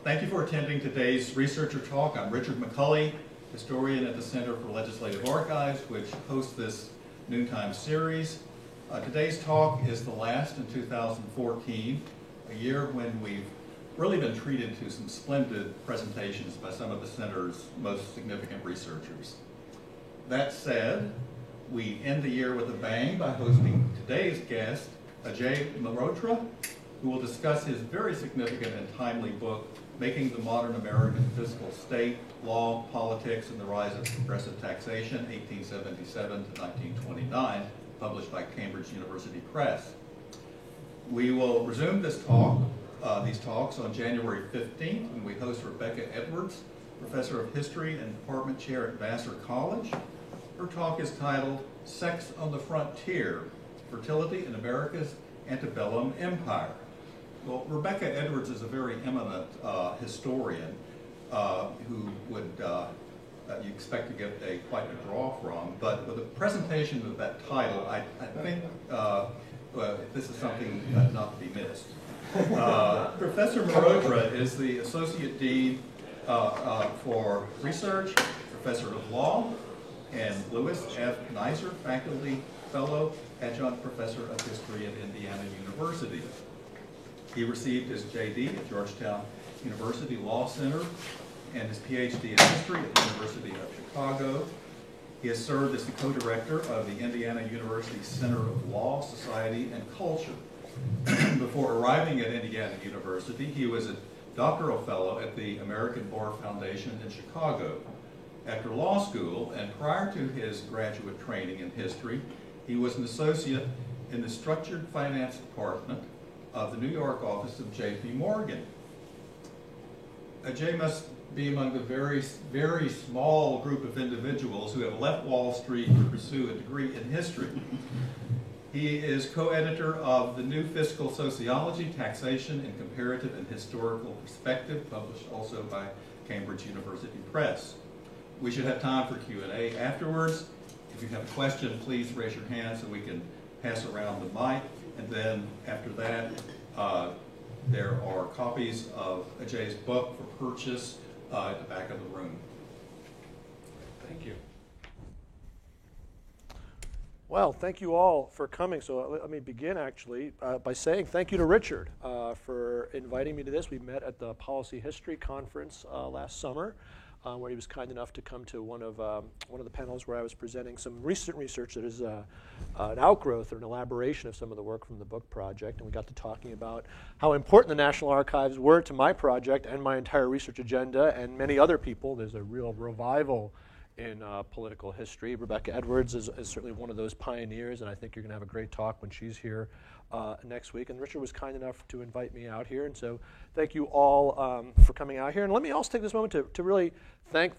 Thank you for attending today's Researcher Talk. I'm Richard McCulley, historian at the Center for Legislative Archives, which hosts this noontime series. Today's talk is the last in 2014, a year when we've really been treated to some splendid presentations by some of the Center's most significant researchers. That said, we end the year with a bang by hosting today's guest, Ajay Mehrotra, who will discuss his very significant and timely book, Making the Modern American Fiscal State, Law, Politics, and the Rise of Progressive Taxation, 1877 to 1929, published by Cambridge University Press. We will resume these talks on January 15th when we host Rebecca Edwards, Professor of History and Department Chair at Vassar College. Her talk is titled Sex on the Frontier, Fertility in America's Antebellum Empire. Well, Rebecca Edwards is a very eminent historian who would you expect to get quite a draw from, but with a presentation of that title, I think this is something not to be missed. Professor Mehrotra is the Associate Dean for Research, Professor of Law, and Lewis F. Nizer, Faculty Fellow, Adjunct Professor of History at Indiana University. He received his JD at Georgetown University Law Center and his PhD in History at the University of Chicago. He has served as the co-director of the Indiana University Center of Law, Society, and Culture. Before arriving at Indiana University, he was a doctoral fellow at the American Bar Foundation in Chicago. After law school, and prior to his graduate training in history, he was an associate in the Structured Finance Department of the New York office of J.P. Morgan. Ajay must be among the very, very small group of individuals who have left Wall Street to pursue a degree in history. He is co-editor of the New Fiscal Sociology, Taxation, and Comparative and Historical Perspective, published also by Cambridge University Press. We should have time for Q&A afterwards. If you have a question, please raise your hand so we can pass around the mic. And then after that, there are copies of Ajay's book for purchase at the back of the room. Thank you. Well, thank you all for coming. So let me begin actually by saying thank you to Richard for inviting me to this. We met at the Policy History Conference last summer, where he was kind enough to come to one of the panels where I was presenting some recent research that is an outgrowth or an elaboration of some of the work from the book project. And we got to talking about how important the National Archives were to my project and my entire research agenda and many other people. There's a real revival in political history. Rebecca Edwards is certainly one of those pioneers, and I think you're going to have a great talk when she's here next week. And Richard was kind enough to invite me out here, and so thank you all for coming out here. And let me also take this moment to really thank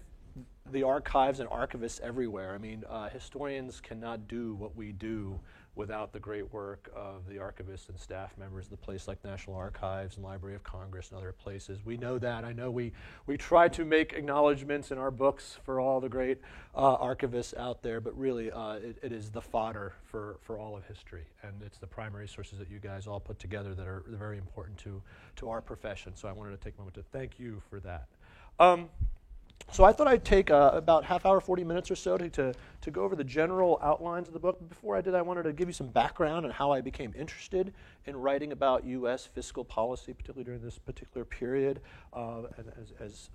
the archives and archivists everywhere. I mean, historians cannot do what we do without the great work of the archivists and staff members of the place like National Archives and Library of Congress and other places. We know that. I know we try to make acknowledgments in our books for all the great archivists out there, but really it is the fodder for all of history, and it's the primary sources that you guys all put together that are very important to our profession. So I wanted to take a moment to thank you for that. So I thought I'd take about half hour, 40 minutes or so to go over the general outlines of the book. But before I did, I wanted to give you some background on how I became interested in writing about U.S. fiscal policy, particularly during this particular period. And as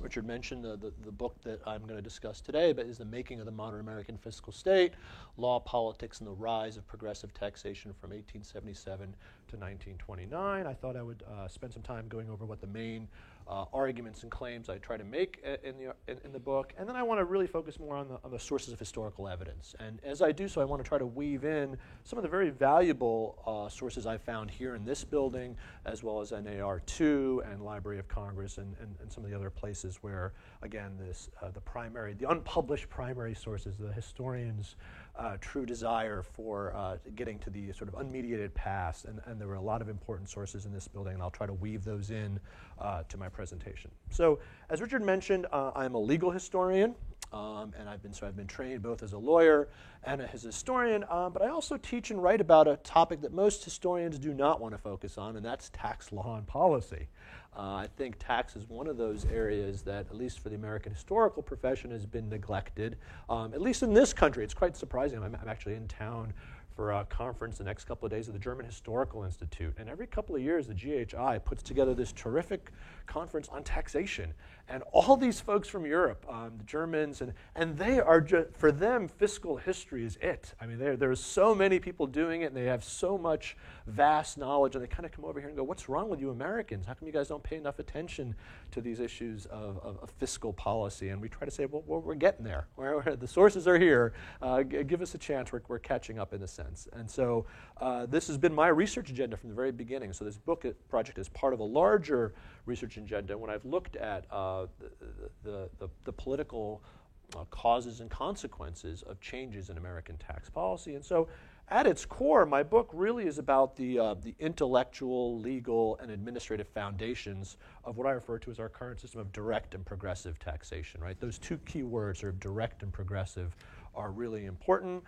Richard mentioned, the book that I'm going to discuss today is The Making of the Modern American Fiscal State, Law, Politics, and the Rise of Progressive Taxation from 1877 to 1929. I thought I would spend some time going over what the main arguments and claims I try to make in the book, and then I want to really focus more on the sources of historical evidence. And as I do so, I want to try to weave in some of the very valuable sources I found here in this building, as well as NAR2 and Library of Congress and some of the other places where, again, the unpublished primary sources, the historians' true desire for getting to the sort of unmediated past, and there were a lot of important sources in this building, and I'll try to weave those in to my presentation. So, as Richard mentioned, I'm a legal historian. And I've been trained both as a lawyer and as a historian, but I also teach and write about a topic that most historians do not want to focus on, and that's tax law and policy. I think tax is one of those areas that, at least for the American historical profession, has been neglected. At least in this country, it's quite surprising. I'm actually in town for a conference the next couple of days of the German Historical Institute. And every couple of years, the GHI puts together this terrific conference on taxation. And all these folks from Europe, the Germans, and they are just, for them, fiscal history is it. I mean, there's so many people doing it, and they have so much vast knowledge, and they kind of come over here and go, what's wrong with you Americans? How come you guys don't pay enough attention to these issues of fiscal policy? And we try to say, well, we're getting there. The sources are here. Give us a chance. We're catching up in a sense. And so this has been my research agenda from the very beginning. So this book project is part of a larger research agenda. When I've looked at the political causes and consequences of changes in American tax policy. And so at its core, my book really is about the intellectual, legal, and administrative foundations of what I refer to as our current system of direct and progressive taxation, right? Those two key words, sort of direct and progressive, are really important.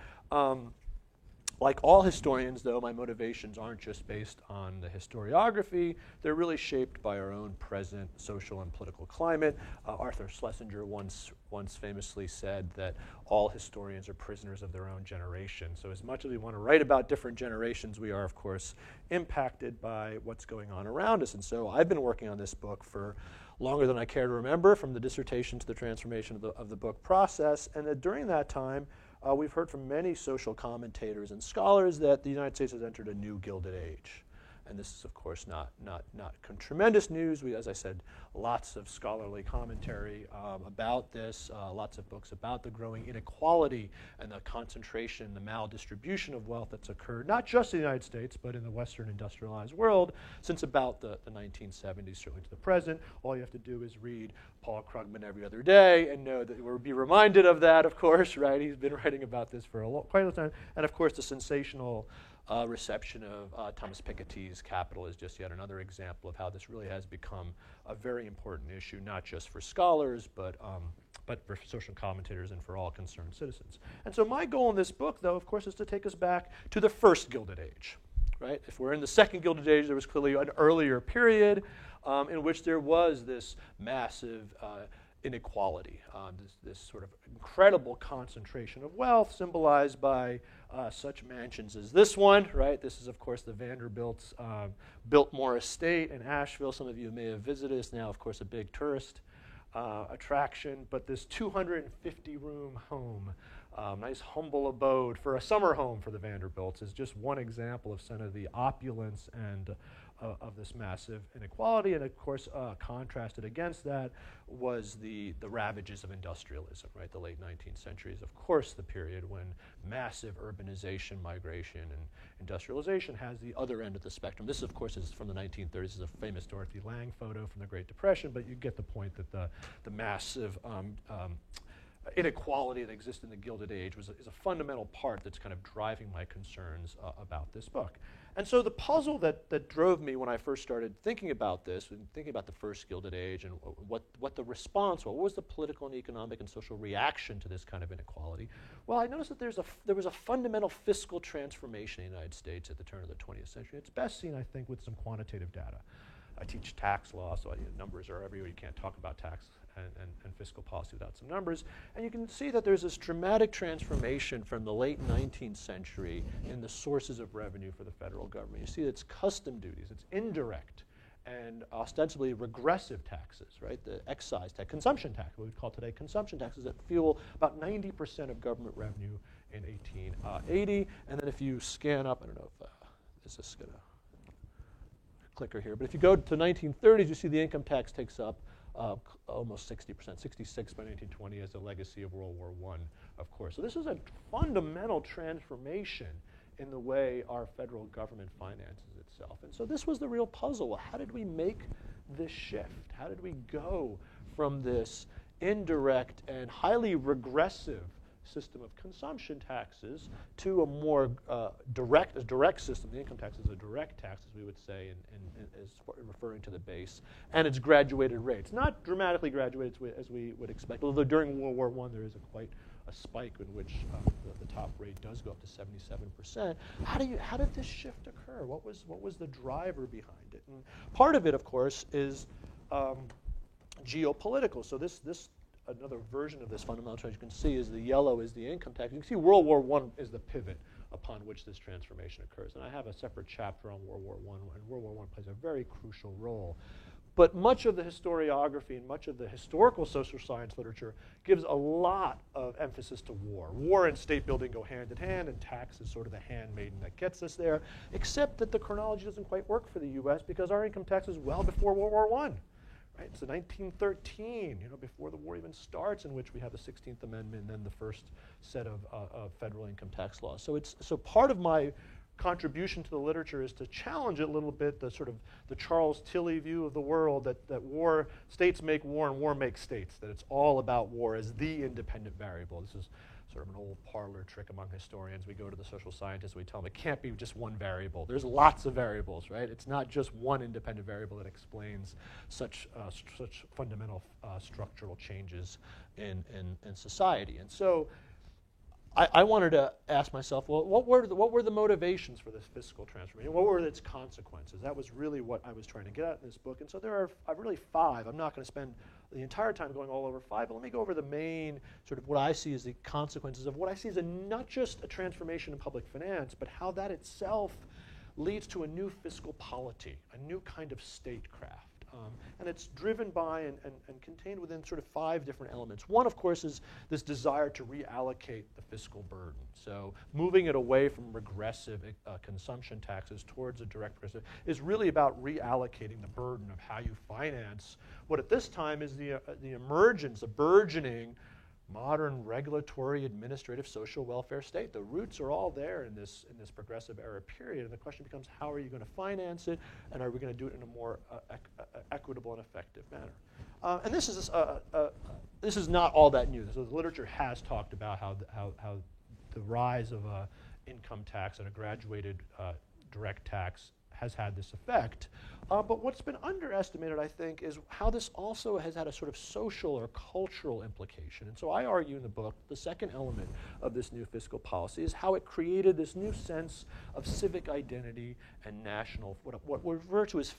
Like all historians, though, my motivations aren't just based on the historiography. They're really shaped by our own present social and political climate. Arthur Schlesinger once famously said that all historians are prisoners of their own generation. So as much as we want to write about different generations, we are, of course, impacted by what's going on around us. And so I've been working on this book for longer than I care to remember, from the dissertation to the transformation of the book process. And that during that time, we've heard from many social commentators and scholars that the United States has entered a new Gilded Age. And this is, of course, not tremendous news. As I said, lots of scholarly commentary about this, lots of books about the growing inequality and the concentration, the maldistribution of wealth that's occurred, not just in the United States, but in the Western industrialized world since about the 1970s, certainly to the present. All you have to do is read Paul Krugman every other day and know that we'll be reminded of that, of course, right? He's been writing about this for quite a long time. And, of course, the sensational reception of Thomas Piketty's Capital is just yet another example of how this really has become a very important issue, not just for scholars, but for social commentators and for all concerned citizens. And so my goal in this book, though, of course, is to take us back to the first Gilded Age. Right? If we're in the second Gilded Age, there was clearly an earlier period in which there was this massive inequality, this sort of incredible concentration of wealth symbolized by such mansions as this one, right? This is, of course, the Vanderbilt's Biltmore Estate in Asheville. Some of you may have visited. It's now, of course, a big tourist attraction. But this 250-room home, nice humble abode for a summer home for the Vanderbilts, is just one example of some of the opulence and of this massive inequality. And of course, contrasted against that was the ravages of industrialism, right? The late 19th century is, of course, the period when massive urbanization, migration, and industrialization has the other end of the spectrum. This, of course, is from the 1930s. This is a famous Dorothy Lang photo from the Great Depression, but you get the point that the massive inequality that exists in the Gilded Age is a fundamental part that's kind of driving my concerns about this book. And so the puzzle that drove me when I first started thinking about this, and thinking about the first Gilded Age and what the response was, what was the political and economic and social reaction to this kind of inequality? Well, I noticed that there was a fundamental fiscal transformation in the United States at the turn of the 20th century. It's best seen, I think, with some quantitative data. I teach tax law, so numbers are everywhere. You can't talk about tax and fiscal policy without some numbers. And you can see that there's this dramatic transformation from the late 19th century in the sources of revenue for the federal government. You see it's custom duties, it's indirect and ostensibly regressive taxes, right? The excise tax, consumption tax, what we call today consumption taxes, that fuel about 90% of government revenue in 1880. And then if you scan up, I don't know if is this going to clicker here, but if you go to 1930s, you see the income tax takes up almost 60%, 66 by 1920 as a legacy of World War I, of course. So this is a fundamental transformation in the way our federal government finances itself. And so this was the real puzzle. Well, how did we make this shift? How did we go from this indirect and highly regressive system of consumption taxes to a more direct system. The income tax is a direct tax, as we would say, and as referring to the base, and its graduated rates. Not dramatically graduated as we would expect, although during World War I there is quite a spike in which the top rate does go up to 77%. How did this shift occur? What was the driver behind it? And part of it, of course, is geopolitical. So this another version of this fundamental change you can see is the yellow is the income tax. You can see World War I is the pivot upon which this transformation occurs. And I have a separate chapter on World War I, and World War I plays a very crucial role. But much of the historiography and much of the historical social science literature gives a lot of emphasis to war. War and state building go hand in hand, and tax is sort of the handmaiden that gets us there, except that the chronology doesn't quite work for the US because our income tax is well before World War I. Right? It's 1913, before the war even starts, in which we have the 16th Amendment and then the first set of federal income tax laws. So part of my contribution to the literature is to challenge it a little bit, the Charles Tilly view of the world that states make war and war makes states, that it's all about war as the independent variable. This is sort of an old parlor trick among historians. We go to the social scientists, we tell them it can't be just one variable. There's lots of variables, right? It's not just one independent variable that explains such fundamental structural changes in society. And so I wanted to ask myself, well, what were the motivations for this fiscal transformation? What were its consequences? That was really what I was trying to get at in this book. And so there are really 5. I'm not going to spend the entire time going all over 5, but let me go over the main sort of what I see as the consequences of what I see as not just a transformation in public finance, but how that itself leads to a new fiscal polity, a new kind of statecraft. And it's driven by and contained within sort of 5 different elements. One, of course, is this desire to reallocate the fiscal burden. So moving it away from regressive consumption taxes towards a direct progressive is really about reallocating the burden of how you finance what at this time is the emergence, a burgeoning modern regulatory, administrative, social welfare state. The roots are all there in this progressive era period, and the question becomes, how are you going to finance it, and are we going to do it in a more equitable and effective manner? And this is not all that new. So the literature has talked about how the rise of a income tax and a graduated direct tax has had this effect. But what's been underestimated, I think, is how this also has had a sort of social or cultural implication. And so I argue in the book, the second element of this new fiscal policy is how it created this new sense of civic identity and national, what we refer to as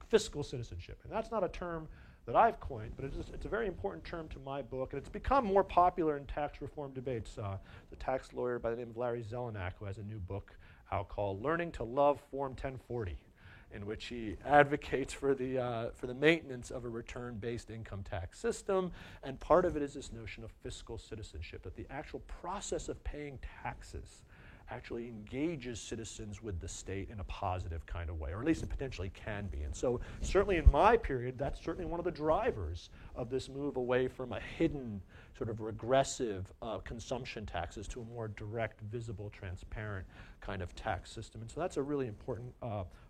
fiscal citizenship. And that's not a term that I've coined, but it's a very important term to my book, and it's become more popular in tax reform debates. The tax lawyer by the name of Larry Zelenak, who has a new book out called Learning to Love Form 1040, in which he advocates for the maintenance of a return-based income tax system. And part of it is this notion of fiscal citizenship, that the actual process of paying taxes actually engages citizens with the state in a positive kind of way, or at least it potentially can be. And so certainly in my period, that's certainly one of the drivers of this move away from a hidden sort of regressive consumption taxes to a more direct, visible, transparent kind of tax system. And so that's a really important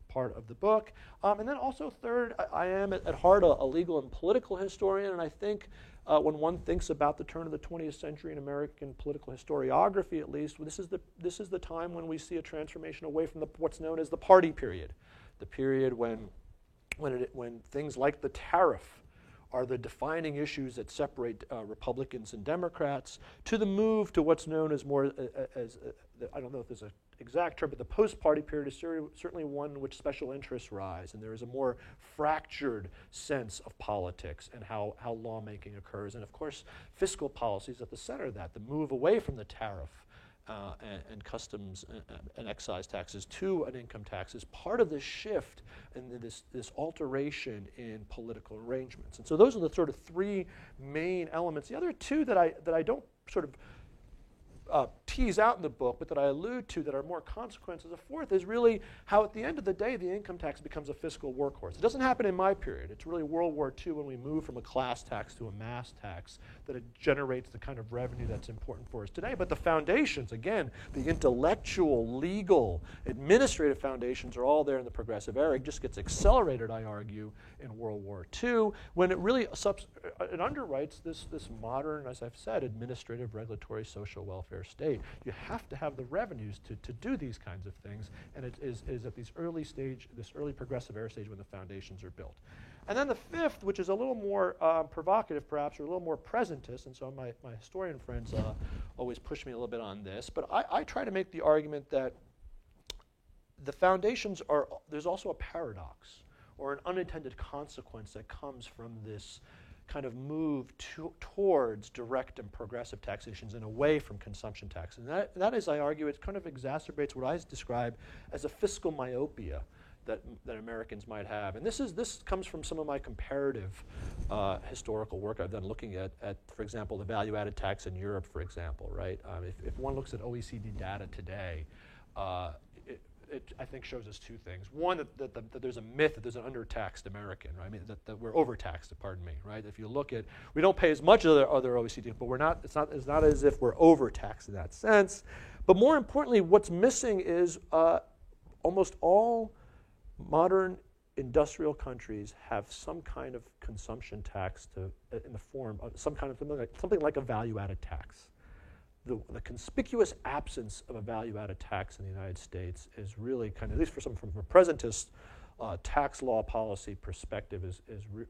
part of the book. And then also third, I am at heart a legal and political historian, and I think when one thinks about the turn of the 20th century in American political historiography, at least, this is the time when we see a transformation away from what's known as the party period, the period when things like the tariff are the defining issues that separate Republicans and Democrats, to the move to what's known as more I don't know if there's an exact term, but the post-party period is certainly one in which special interests rise, and there is a more fractured sense of politics and how lawmaking occurs. And of course, fiscal policy is at the center of that, the move away from the tariff and customs and excise taxes to an income tax is part of this shift and this alteration in political arrangements. And so those are the sort of 3 main elements. The other 2 that I don't sort of tease out in the book, but that I allude to that are more consequences. The fourth is really how at the end of the day the income tax becomes a fiscal workhorse. It doesn't happen in my period. It's really World War II when we move from a class tax to a mass tax that it generates the kind of revenue that's important for us today. But the foundations, again, the intellectual, legal, administrative foundations are all there in the Progressive Era. It just gets accelerated, I argue, in World War II when it really it underwrites this modern, as I've said, administrative, regulatory, social welfare state. You have to have the revenues to do these kinds of things, and it is at this early Progressive Era stage when the foundations are built. And then the fifth, which is a little more provocative perhaps, or a little more presentist, and so my historian friends always push me a little bit on this, but I try to make the argument that the foundations there's also a paradox or an unintended consequence that comes from this kind of move towards direct and progressive taxations and away from consumption tax. And that is, I argue, it kind of exacerbates what I describe as a fiscal myopia that Americans might have. And this comes from some of my comparative historical work I've done looking at, for example, the value-added tax in Europe, for example, right? If one looks at OECD data today, it I think shows us two things. One, that there's a myth that there's an undertaxed American, right? I mean, that we're overtaxed, pardon me, right? If you look at, we don't pay as much as other OECD, but it's not as if we're overtaxed in that sense. But more importantly, what's missing is almost all modern industrial countries have some kind of consumption tax in the form of something like a value-added tax. The conspicuous absence of a value-added tax in the United States is really kind of, at least from a presentist tax law policy perspective, is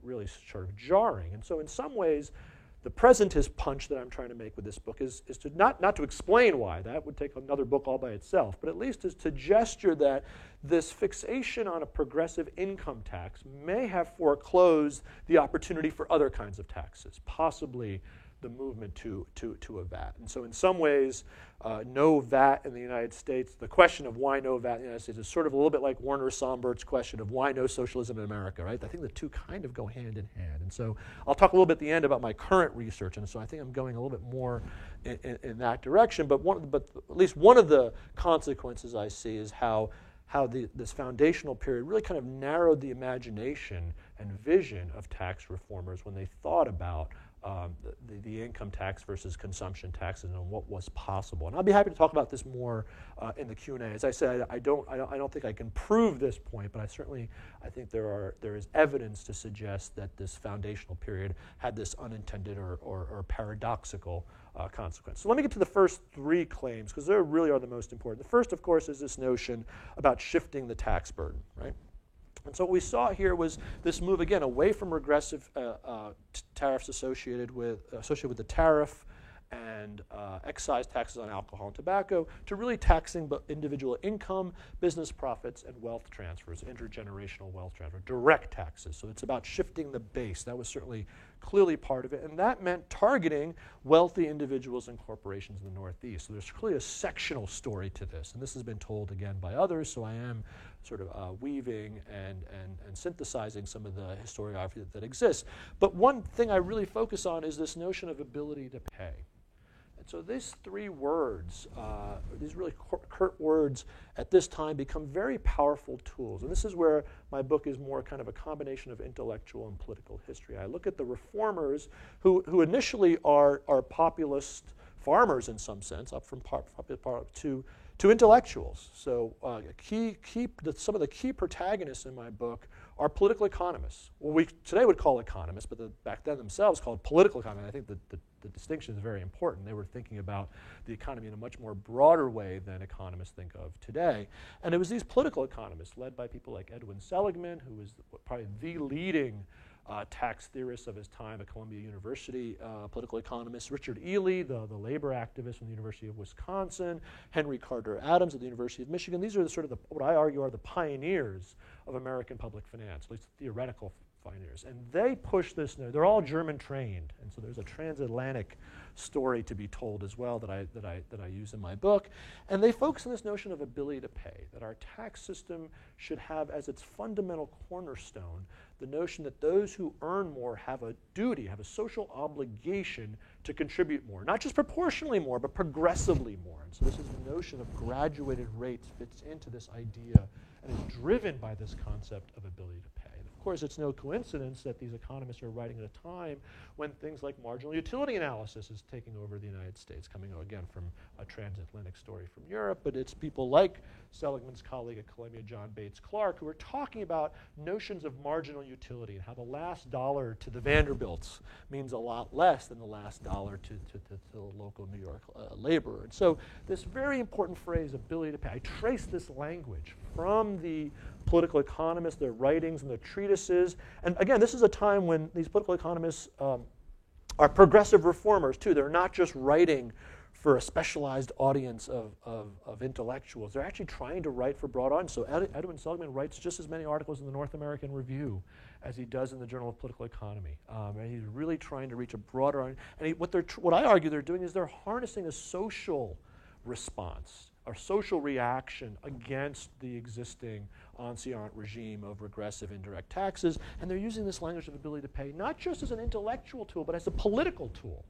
really sort of jarring. And so in some ways, the presentist punch that I'm trying to make with this book is to not to explain why, that would take another book all by itself, but at least is to gesture that this fixation on a progressive income tax may have foreclosed the opportunity for other kinds of taxes, possibly the movement to a VAT. And so in some ways, no VAT in the United States, the question of why no VAT in the United States is sort of a little bit like Werner Sombert's question of why no socialism in America, right? I think the two kind of go hand in hand. And so I'll talk a little bit at the end about my current research, and so I think I'm going a little bit more in that direction. But at least one of the consequences I see is how this foundational period really kind of narrowed the imagination and vision of tax reformers when they thought about the income tax versus consumption taxes and what was possible. And I'll be happy to talk about this more in the Q&A. As I said, I don't think I can prove this point, but I think there is evidence to suggest that this foundational period had this unintended or paradoxical consequence. So let me get to the first three claims, because they really are the most important. The first, of course, is this notion about shifting the tax burden, right? And so what we saw here was this move, again, away from regressive tariffs associated with the tariff and excise taxes on alcohol and tobacco, to really taxing individual income, business profits, and wealth transfers, intergenerational wealth transfer, direct taxes. So it's about shifting the base. That was certainly clearly part of it. And that meant targeting wealthy individuals and corporations in the Northeast. So there's clearly a sectional story to this. And this has been told again by others, so I am sort of weaving and synthesizing some of the historiography that exists. But one thing I really focus on is this notion of ability to pay. And so these three words, these really curt words at this time become very powerful tools. And this is where my book is more kind of a combination of intellectual and political history. I look at the reformers who initially are populist farmers in some sense, up from to intellectuals. So some of the key protagonists in my book are political economists. Well, we today would call economists, but back then themselves called political economists. I think the distinction is very important. They were thinking about the economy in a much more broader way than economists think of today. And it was these political economists led by people like Edwin Seligman, who was probably the leading tax theorist of his time at Columbia University, political economist, Richard Ely, the labor activist from the University of Wisconsin, Henry Carter Adams at the University of Michigan. These are what I argue are the pioneers of American public finance, at least theoretical pioneers. And they push this, they're all German trained, and so there's a transatlantic story to be told as well that I use in my book. And they focus on this notion of ability to pay, that our tax system should have as its fundamental cornerstone the notion that those who earn more have a duty, have a social obligation to contribute more, not just proportionally more, but progressively more. And so this is the notion of graduated rates fits into this idea and is driven by this concept of ability to pay. And of course, it's no coincidence that these economists are writing at a time when things like marginal utility analysis is taking over the United States, coming again from a transatlantic story from Europe, but it's people like Seligman's colleague at Columbia, John Bates Clark, who are talking about notions of marginal utility and how the last dollar to the Vanderbilts means a lot less than the last dollar to the local New York laborer. And so this very important phrase, ability to pay, I trace this language from the political economists, their writings and their treatises. And again, this is a time when these political economists are progressive reformers too. They're not just writing for a specialized audience of intellectuals. They're actually trying to write for broad audience. So Edwin Seligman writes just as many articles in the North American Review as he does in the Journal of Political Economy. And he's really trying to reach a broader audience. And what I argue they're doing is they're harnessing a social response, or social reaction against the existing ancien regime of regressive indirect taxes. And they're using this language of ability to pay not just as an intellectual tool, but as a political tool,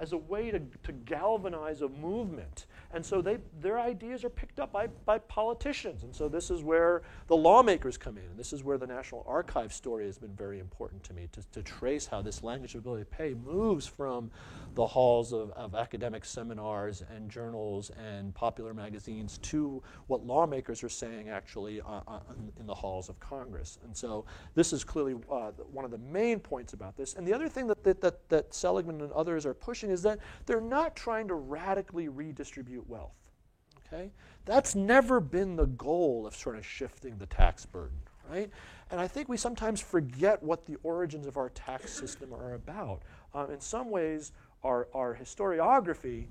as a way to galvanize a movement. And so their ideas are picked up by politicians. And so this is where the lawmakers come in. And this is where the National Archives story has been very important to me, to trace how this language of ability to pay moves from the halls of academic seminars and journals and popular magazines to what lawmakers are saying actually in the halls of Congress. And so this is clearly one of the main points about this. And the other thing that Seligman and others are pushing is that they're not trying to radically redistribute wealth. Okay? That's never been the goal of sort of shifting the tax burden, right? And I think we sometimes forget what the origins of our tax system are about. In some ways, our historiography,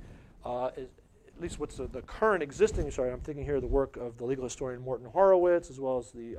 is, at least what's the current existing historiography, I'm thinking here of the work of the legal historian Morton Horowitz, as well as the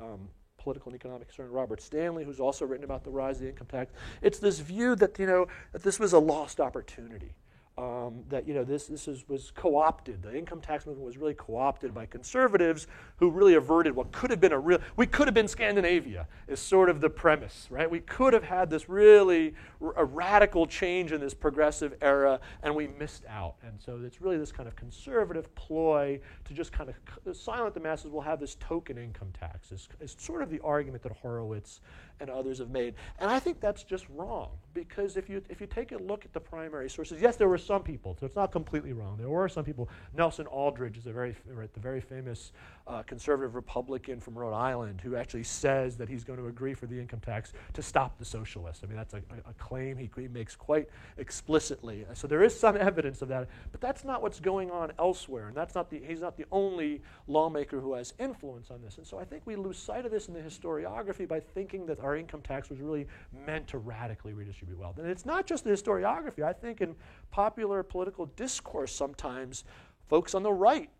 political and economic historian Robert Stanley, who's also written about the rise of the income tax. It's this view that, that this was a lost opportunity. That this was co-opted. The income tax movement was really co-opted by conservatives who really averted what could have been we could have been Scandinavia, is sort of the premise, right? We could have had this really a radical change in this progressive era, and we missed out. And so it's really this kind of conservative ploy to just kind of silent the masses. We'll have this token income tax. Is sort of the argument that Horowitz and others have made. And I think that's just wrong, because if you take a look at the primary sources, yes, there were some people, so it's not completely wrong. There were some people. Nelson Aldrich is the very famous conservative Republican from Rhode Island who actually says that he's going to agree for the income tax to stop the socialists. I mean, that's a claim he makes quite explicitly. So there is some evidence of that, but that's not what's going on elsewhere, and he's not the only lawmaker who has influence on this. And so I think we lose sight of this in the historiography by thinking that our income tax was really meant to radically redistribute wealth. And it's not just the historiography. I think in popular political discourse sometimes folks on the right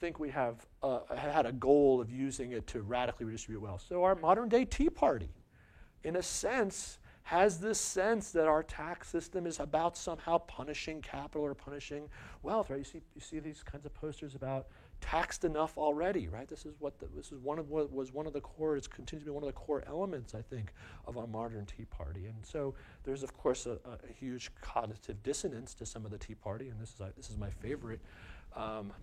think we have had a goal of using it to radically redistribute wealth. So our modern day Tea Party, in a sense, has this sense that our tax system is about somehow punishing capital or punishing wealth, right? You see these kinds of posters about taxed enough already, right? This is one of the core. It continues to be one of the core elements, I think, of our modern Tea Party. And so there's, of course, a huge cognitive dissonance to some of the Tea Party, and this is my favorite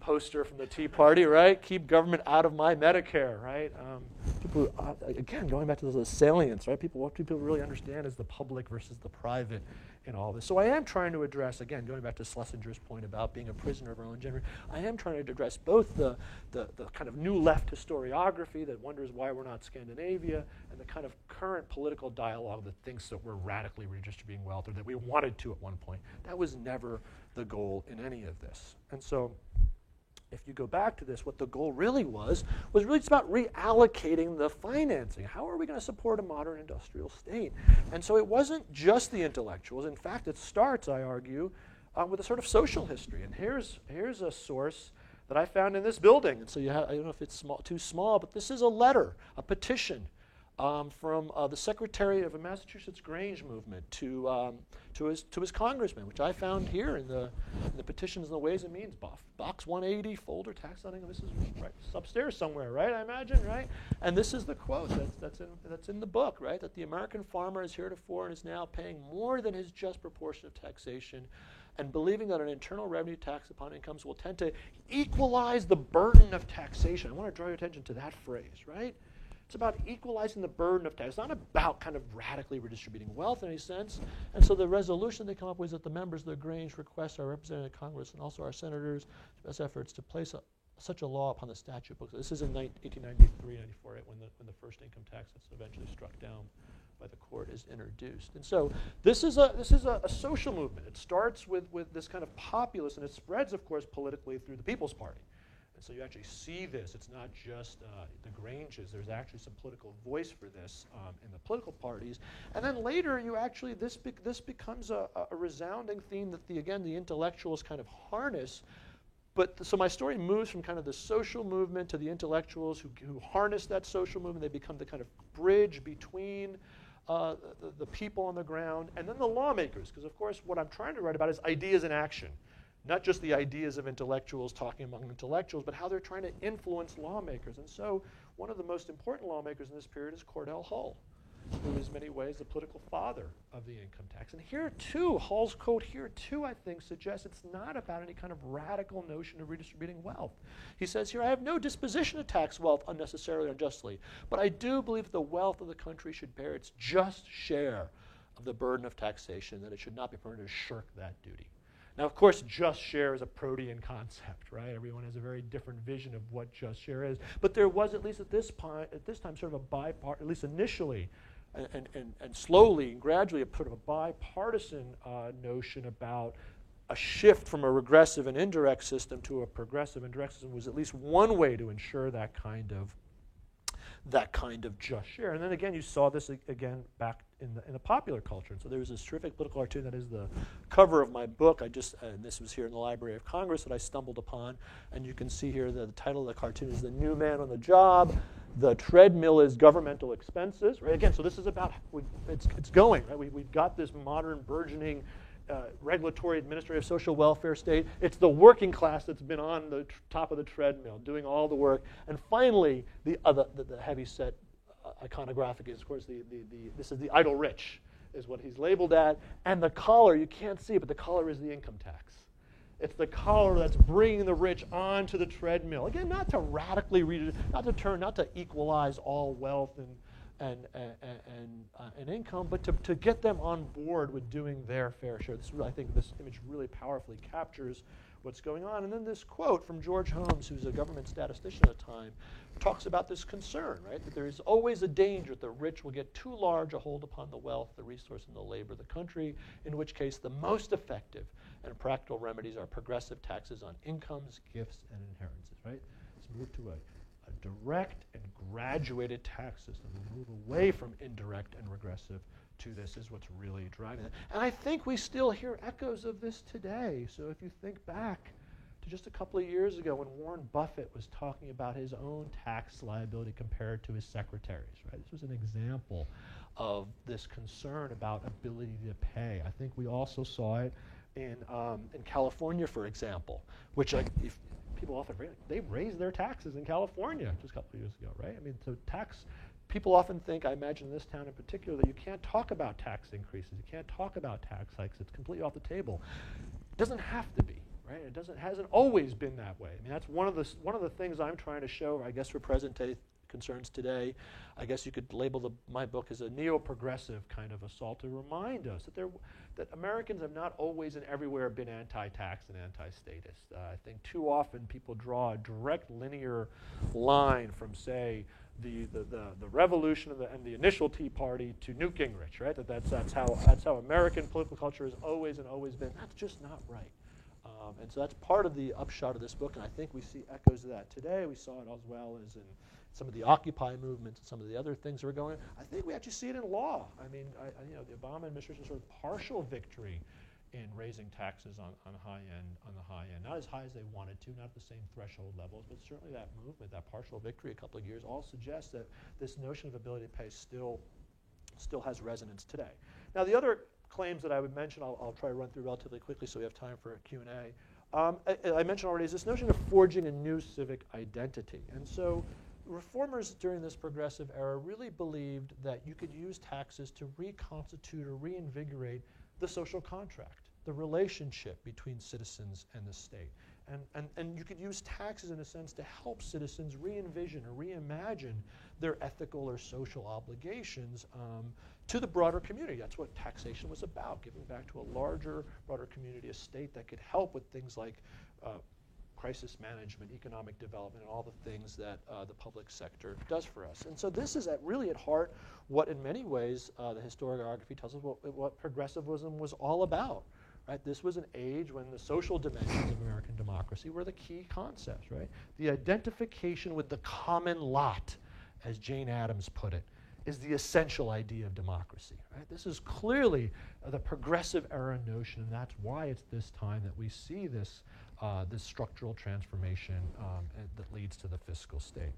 poster from the Tea Party, right? Keep government out of my Medicare, right? People, again, going back to the salience, right? What people really understand is the public versus the private in all this. So I am trying to address, again, going back to Schlesinger's point about being a prisoner of our own generation, I am trying to address both the kind of new left historiography that wonders why we're not Scandinavia, and the kind of current political dialogue that thinks that we're radically redistributing wealth, or that we wanted to at one point. That was never the goal in any of this. And so if you go back to this, what the goal really was really just about reallocating the financing. How are we going to support a modern industrial state? And so it wasn't just the intellectuals. In fact, it starts, I argue, with a sort of social history. And here's a source that I found in this building. And so I don't know if it's too small, but this is a letter, a petition from the secretary of a Massachusetts Grange movement to his congressman, which I found here in the petitions and the Ways and Means box 180 folder tax levy. This is right upstairs somewhere, right? I imagine, right? And this is the quote that's in the book, right? That the American farmer is heretofore and is now paying more than his just proportion of taxation, and believing that an internal revenue tax upon incomes will tend to equalize the burden of taxation. I want to draw your attention to that phrase, right? It's about equalizing the burden of tax. It's not about kind of radically redistributing wealth in any sense. And so the resolution they come up with is that the members of the Grange request our representative in Congress and also our senators to best efforts to place such a law upon the statute books. This is in 1893, 94, right, when the first income tax that's eventually struck down by the court is introduced. And so this is a social movement. It starts with this kind of populist, and it spreads, of course, politically through the People's Party. And so you actually see this. It's not just the Granges. There's actually some political voice for this in the political parties. And then later, this becomes a resounding theme that the intellectuals kind of harness. So my story moves from kind of the social movement to the intellectuals who harness that social movement. They become the kind of bridge between the people on the ground and then the lawmakers. Because of course, what I'm trying to write about is ideas in action. Not just the ideas of intellectuals talking among intellectuals, but how they're trying to influence lawmakers. And so one of the most important lawmakers in this period is Cordell Hull, who is in many ways the political father of the income tax. And here too, Hull's quote here too, I think, suggests it's not about any kind of radical notion of redistributing wealth. He says here, I have no disposition to tax wealth unnecessarily or unjustly, but I do believe that the wealth of the country should bear its just share of the burden of taxation, that it should not be permitted to shirk that duty. Now, of course, just share is a protean concept, right? Everyone has a very different vision of what just share is. But there was, at least at this time, sort of a at least initially, and slowly and gradually, a sort of a bipartisan notion about a shift from a regressive and indirect system to a progressive and direct system was at least one way to ensure that kind of just share. And then again, you saw this again back in the popular culture. And so there was this terrific political cartoon that is the cover of my book. And this was here in the Library of Congress that I stumbled upon. And you can see here the title of the cartoon is The New Man on the Job. The treadmill is governmental expenses. Right? Again, so this is about, it's going. Right? We've got this modern burgeoning regulatory, administrative, social welfare state. It's the working class that's been on the top of the treadmill, doing all the work. And finally, the heavy-set iconographic is, of course, this is the idle rich, is what he's labeled at. And the collar, you can't see it, but the collar is the income tax. It's the collar that's bringing the rich onto the treadmill. Again, not to radically not to equalize all wealth and income, but to get them on board with doing their fair share. I think this image really powerfully captures what's going on. And then this quote from George Holmes, who's a government statistician at the time, talks about this concern, right? That there is always a danger that the rich will get too large a hold upon the wealth, the resource, and the labor of the country, in which case the most effective and practical remedies are progressive taxes on incomes, gifts, and inheritances, right? Let's move to a direct and graduated tax system. We move away from indirect and regressive to this is what's really driving it. And I think we still hear echoes of this today. So if you think back to just a couple of years ago when Warren Buffett was talking about his own tax liability compared to his secretaries, right? This was an example of this concern about ability to pay. I think we also saw it in California, for example, which if people often they raised their taxes in California just a couple of years ago, right? I mean, so people often think, I imagine in this town in particular, that you can't talk about tax increases, you can't talk about tax hikes, it's completely off the table. It doesn't have to be, right? Hasn't always been that way. I mean, that's one of the things I'm trying to show, I guess, for present-day concerns today. I guess you could label my book as a neo-progressive kind of assault to remind us that Americans have not always and everywhere been anti-tax and anti-statist. I think too often people draw a direct linear line from, say, the revolution and the initial Tea Party to Newt Gingrich, right? That's how American political culture has always been. That's just not right. And so that's part of the upshot of this book, and I think we see echoes of that today. We saw it as well as in some of the Occupy movements and some of the other things that were going on. I think we actually see it in law. I mean, the Obama administration's sort of partial victory in raising taxes on the high end, not as high as they wanted to, not at the same threshold levels, but certainly that movement, that partial victory a couple of years, all suggests that this notion of ability to pay still has resonance today. Now, the other claims that I would mention, I'll try to run through relatively quickly so we have time for a Q&A. I mentioned already is this notion of forging a new civic identity. And so reformers during this progressive era really believed that you could use taxes to reconstitute or reinvigorate the social contract, the relationship between citizens and the state. And you could use taxes in a sense to help citizens re-envision or reimagine their ethical or social obligations to the broader community. That's what taxation was about, giving back to a larger, broader community, a state that could help with things like crisis management, economic development, and all the things that the public sector does for us. And so this is really at heart what in many ways the historiography tells us what progressivism was all about. Right? This was an age when the social dimensions of American democracy were the key concepts. Right? The identification with the common lot, as Jane Addams put it, is the essential idea of democracy. Right? This is clearly the progressive era notion, and that's why it's this time that we see this structural transformation that leads to the fiscal state.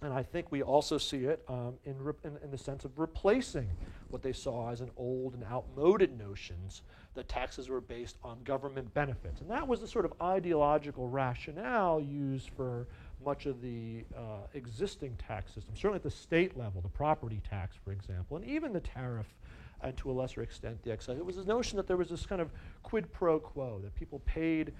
And I think we also see it in the sense of replacing what they saw as an old and outmoded notions that taxes were based on government benefits. And that was the sort of ideological rationale used for much of the existing tax system, certainly at the state level, the property tax, for example, and even the tariff, and to a lesser extent the excise. It was this notion that there was this kind of quid pro quo, that people paid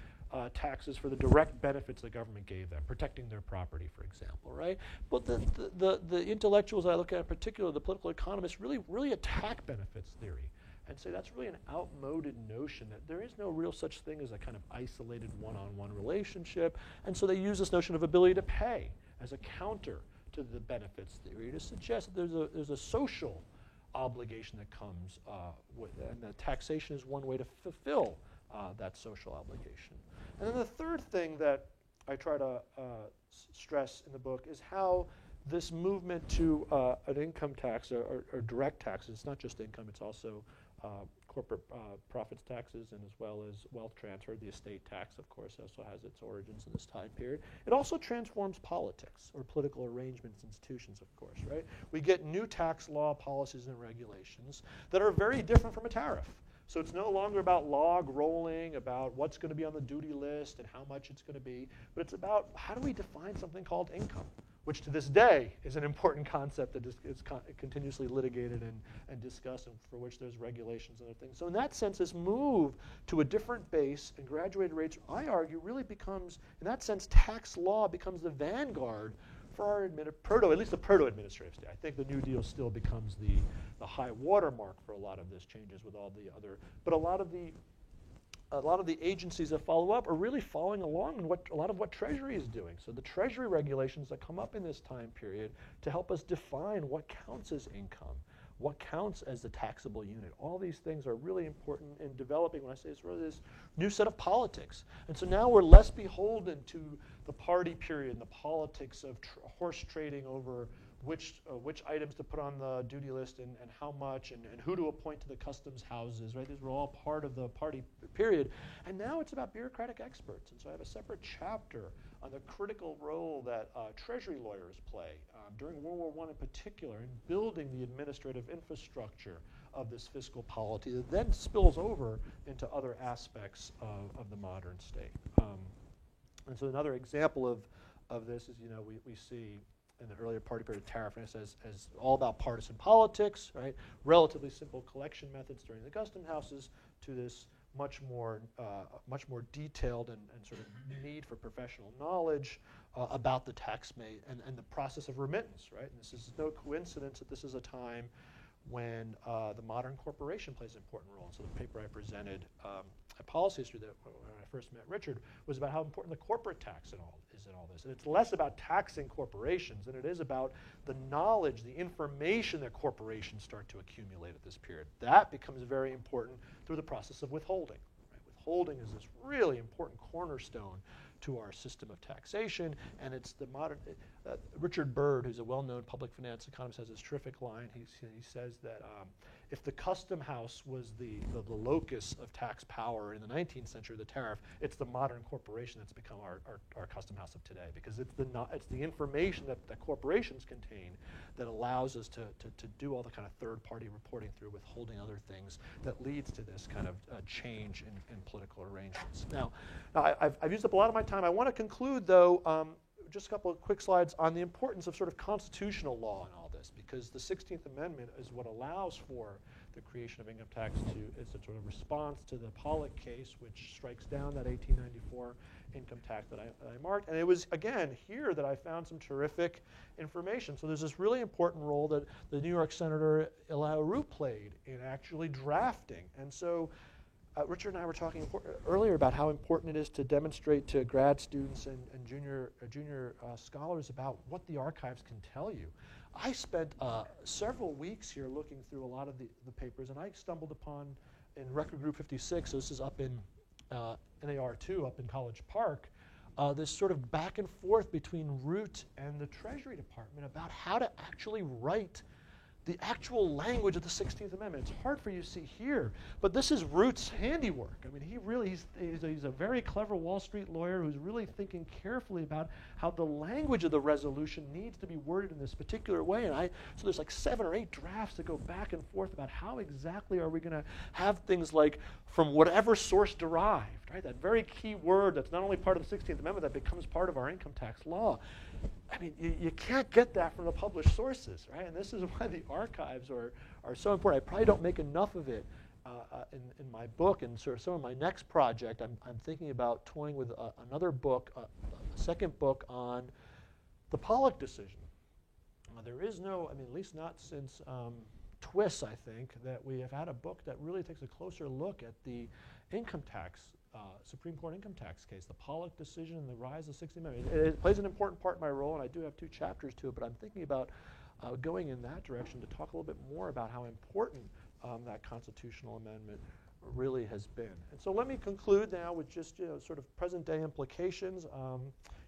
taxes for the direct benefits the government gave them, protecting their property, for example, right? But the intellectuals I look at in particular, the political economists, really attack benefits theory and say that's really an outmoded notion, that there is no real such thing as a kind of isolated one-on-one relationship. And so they use this notion of ability to pay as a counter to the benefits theory to suggest that there's a social obligation that comes with it, and that taxation is one way to fulfill that social obligation. And then the third thing that I try to stress in the book is how this movement to an income tax or direct taxes, it's not just income, it's also corporate profits taxes, and as well as wealth transfer. The estate tax, of course, also has its origins in this time period. It also transforms politics, or political arrangements, institutions, of course, right? We get new tax law policies and regulations that are very different from a tariff. So it's no longer about log rolling, about what's going to be on the duty list and how much it's going to be, but it's about how do we define something called income, which to this day is an important concept that is continuously litigated and discussed, and for which there's regulations and other things. So in that sense, this move to a different base and graduated rates, I argue, really becomes, in that sense, tax law becomes the vanguard for our at least the proto-administrative state. I think the New Deal still becomes the high watermark for a lot of this changes with all the other, but a lot of the agencies that follow up are really following along in a lot of what Treasury is doing. So the Treasury regulations that come up in this time period to help us define what counts as income, what counts as the taxable unit. All these things are really important in developing, when I say it's really this new set of politics. And so now we're less beholden to the party period and the politics of horse trading over which items to put on the duty list and how much and who to appoint to the customs houses, right? These were all part of the party period. And now it's about bureaucratic experts. And so I have a separate chapter on the critical role that Treasury lawyers play during World War I in particular in building the administrative infrastructure of this fiscal polity that then spills over into other aspects of the modern state. And so another example of this is, we see in the earlier party period tariff as all about partisan politics, right? Relatively simple collection methods during the custom houses to this much more detailed and sort of need for professional knowledge about the tax made and the process of remittance, right? And this is no coincidence that this is a time when the modern corporation plays an important role. And so the paper I presented at Policy History that when I first met Richard was about how important the corporate tax is in all this. And it's less about taxing corporations than it is about the knowledge, the information that corporations start to accumulate at this period. That becomes very important through the process of withholding. Right? Withholding is this really important cornerstone to our system of taxation, and it's the modern. Richard Byrd, who's a well-known public finance economist, has this terrific line. He says that if the custom house was the locus of tax power in the 19th century, the tariff, it's the modern corporation that's become our custom house of today, because it's the information that corporations contain that allows us to do all the kind of third-party reporting through withholding other things that leads to this kind of change in political arrangements. Now I've used up a lot of my time. I want to conclude, though, just a couple of quick slides on the importance of sort of constitutional law in all this, because the 16th Amendment is what allows for the creation of income tax it's a sort of response to the Pollock case, which strikes down that 1894 income tax that I marked. And it was, again, here that I found some terrific information. So there's this really important role that the New York Senator Elihu Root played in actually drafting. And so Richard and I were talking earlier about how important it is to demonstrate to grad students and junior scholars about what the archives can tell you. I spent several weeks here looking through a lot of the papers, and I stumbled upon in Record Group 56, so this is up in NAR2 up in College Park, this sort of back and forth between Root and the Treasury Department about how to actually write the actual language of the 16th Amendment. It's hard for you to see here, but this is Root's handiwork. I mean, he's a very clever Wall Street lawyer who's really thinking carefully about how the language of the resolution needs to be worded in this particular way. And so there's like 7 or 8 drafts that go back and forth about how exactly are we going to have things like from whatever source derived, right? That very key word that's not only part of the 16th Amendment, that becomes part of our income tax law. I mean, you can't get that from the published sources, right? And this is why the archives are so important. I probably don't make enough of it in my book, and sort of some of my next project. I'm thinking about toying with another book, a second book on the Pollock decision. There is no, I mean, at least not since Twiss, I think, that we have had a book that really takes a closer look at the income tax, Supreme Court income tax case, the Pollock decision and the rise of the 16th Amendment. It plays an important part in my role, and I do have 2 chapters to it, but I'm thinking about going in that direction to talk a little bit more about how important that constitutional amendment really has been. And so let me conclude now with just sort of present-day implications.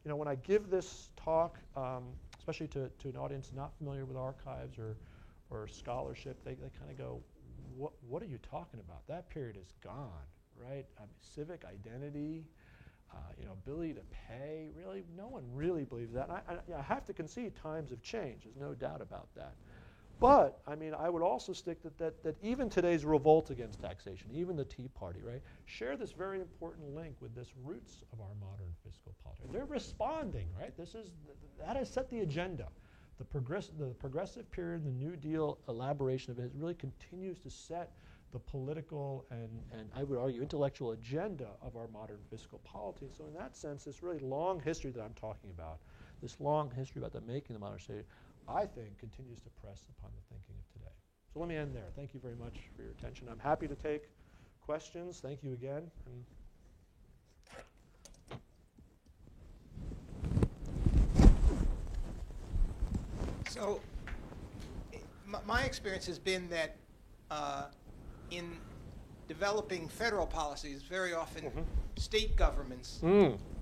When I give this talk, especially to an audience not familiar with archives or scholarship, they kind of go, what are you talking about? That period is gone, right? Civic identity, ability to pay, really, no one really believes that. And I have to concede times have changed. There's no doubt about that. But, I mean, I would also stick that even today's revolt against taxation, even the Tea Party, right, share this very important link with this roots of our modern fiscal policy. They're responding, right? That has set the agenda. The progressive period, the New Deal elaboration of it really continues to set the political and I would argue intellectual agenda of our modern fiscal polity. So in that sense, this really long history that I'm talking about, this long history about the making of the modern state, I think continues to press upon the thinking of today. So let me end there. Thank you very much for your attention. I'm happy to take questions. Thank you again. So my experience has been that in developing federal policies, very often state governments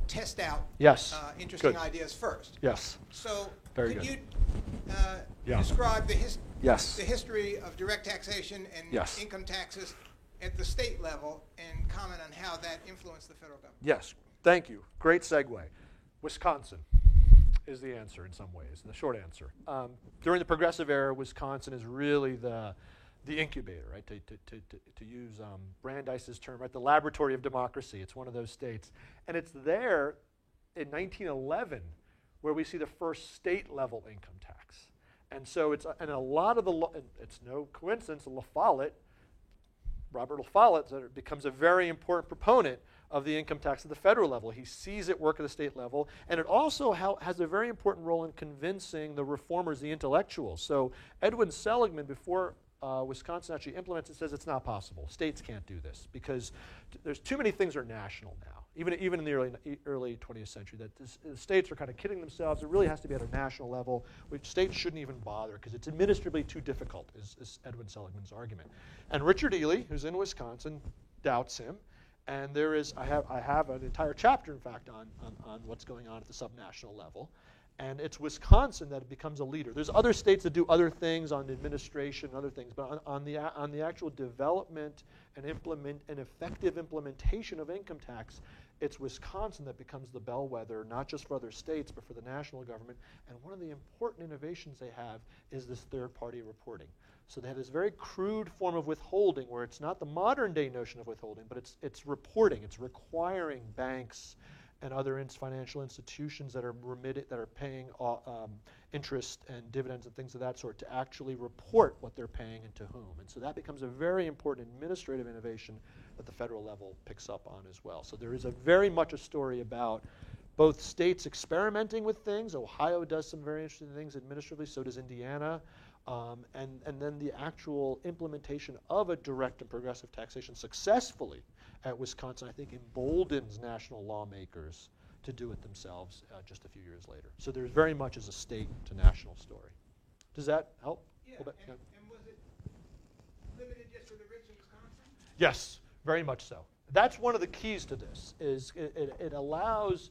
test out interesting ideas first. Yes. So very could good. You describe the history of direct taxation and income taxes at the state level and comment on how that influenced the federal government? Yes. Thank you. Great segue. Wisconsin is the answer in some ways, the short answer. During the Progressive era, Wisconsin is really the incubator, right? To use Brandeis's term, right? The laboratory of democracy. It's one of those states. And it's there in 1911 where we see the first state-level income tax. And so and a lot of it's no coincidence, Robert La Follette becomes a very important proponent of the income tax at the federal level. He sees it work at the state level, and it also has a very important role in convincing the reformers, the intellectuals. So Edwin Seligman, before Wisconsin actually implements it, says it's not possible. States can't do this because there's too many things are national now. Even in the early 20th century, that the states are kind of kidding themselves. It really has to be at a national level, which states shouldn't even bother because it's administratively too difficult, is Edwin Seligman's argument. And Richard Ely, who's in Wisconsin, doubts him. And I have an entire chapter, in fact, on what's going on at the subnational level. And it's Wisconsin that becomes a leader. There's other states that do other things on administration and other things, but on the actual development and effective implementation of income tax, it's Wisconsin that becomes the bellwether, not just for other states, but for the national government. And one of the important innovations they have is this third-party reporting. So they have this very crude form of withholding, where it's not the modern-day notion of withholding, but it's reporting. It's requiring banks and other financial institutions that are paying interest and dividends and things of that sort to actually report what they're paying and to whom. And so that becomes a very important administrative innovation that the federal level picks up on as well. So there is very much a story about both states experimenting with things. Ohio does some very interesting things administratively, so does Indiana. And then the actual implementation of a direct and progressive taxation successfully at Wisconsin, I think, emboldens national lawmakers to do it themselves just a few years later. So there's very much as a state to national story. Does that help? Yeah, and was it limited just to the rich in Wisconsin? Yes, very much so. That's one of the keys to this, is it allows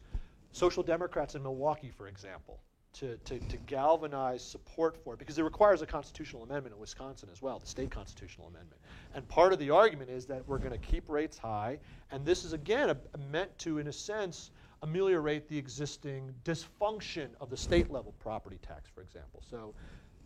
social democrats in Milwaukee, for example, to galvanize support for it, because it requires a constitutional amendment in Wisconsin as well, the state constitutional amendment. And part of the argument is that we're going to keep rates high, and this is, again, meant to, in a sense, ameliorate the existing dysfunction of the state-level property tax, for example. So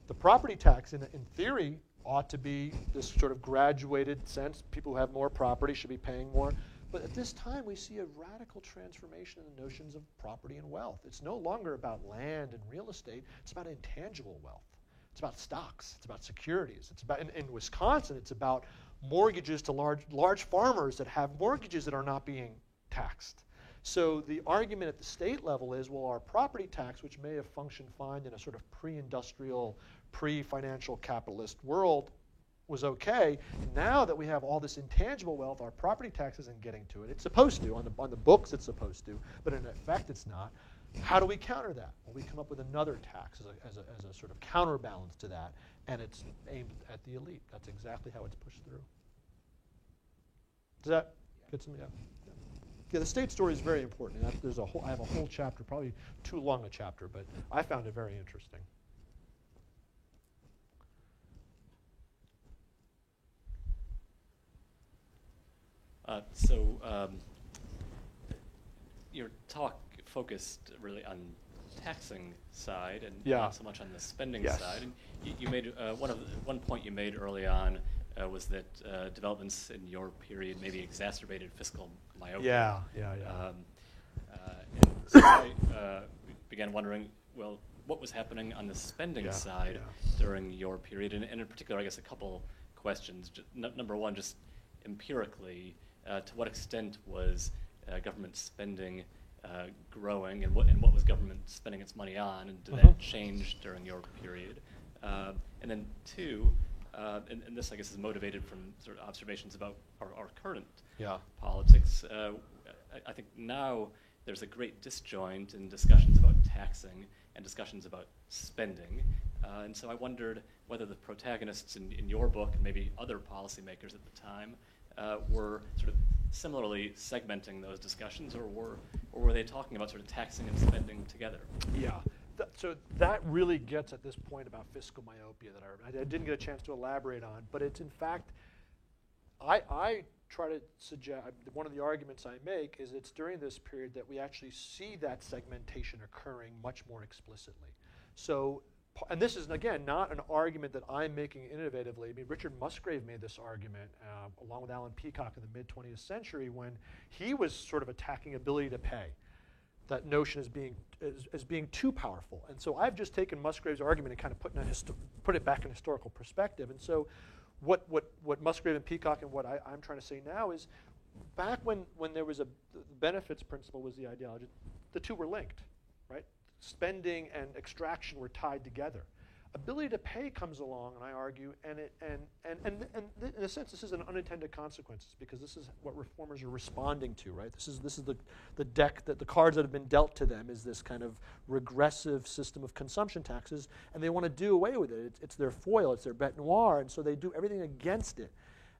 the property tax, in theory, ought to be this sort of graduated sense. People who have more property should be paying more. But at this time, we see a radical transformation in the notions of property and wealth. It's no longer about land and real estate. It's about intangible wealth. It's about stocks. It's about securities. It's about, in Wisconsin, it's about mortgages to large farmers that have mortgages that are not being taxed. So the argument at the state level is, well, our property tax, which may have functioned fine in a sort of pre-industrial, pre-financial capitalist world, was okay. Now that we have all this intangible wealth, our property tax isn't getting to it. It's supposed to. On the books, it's supposed to. But in effect, it's not. How do we counter that? Well, we come up with another tax as a sort of counterbalance to that, and it's aimed at the elite. That's exactly how it's pushed through. Does that get some? Yeah. Yeah, the state story is very important. And I have a whole chapter, probably too long a chapter, but I found it very interesting. Your talk focused really on taxing side and not so much on the spending side. And you made one point you made early on was that developments in your period maybe exacerbated fiscal myopia. And so I began wondering, well, what was happening on the spending side during your period? And in particular, I guess a couple questions. Number one, just empirically, to what extent was government spending growing, and what was government spending its money on, and did that change during your period? And then two, and this I guess is motivated from sort of observations about our current politics. I think now there's a great disjoint in discussions about taxing and discussions about spending. And so I wondered whether the protagonists in your book, and maybe other policymakers at the time, were sort of similarly segmenting those discussions, or were they talking about sort of taxing and spending together? Yeah. So that really gets at this point about fiscal myopia that I didn't get a chance to elaborate on, but it's in fact, I try to suggest, one of the arguments I make is it's during this period that we actually see that segmentation occurring much more explicitly. So, and this is, again, not an argument that I'm making innovatively. I mean, Richard Musgrave made this argument along with Alan Peacock in the mid-20th century when he was sort of attacking ability to pay. That notion as being too powerful. And so I've just taken Musgrave's argument and kind of put it back in historical perspective. And so what Musgrave and Peacock and what I'm trying to say now is back when there was the benefits principle was the ideology, the two were linked, right? Spending and extraction were tied together. Ability to pay comes along, and I argue, and in a sense, this is an unintended consequences because this is what reformers are responding to, right? This is the deck that the cards that have been dealt to them is this kind of regressive system of consumption taxes, and they want to do away with it. It's their foil, it's their bête noire, and so they do everything against it.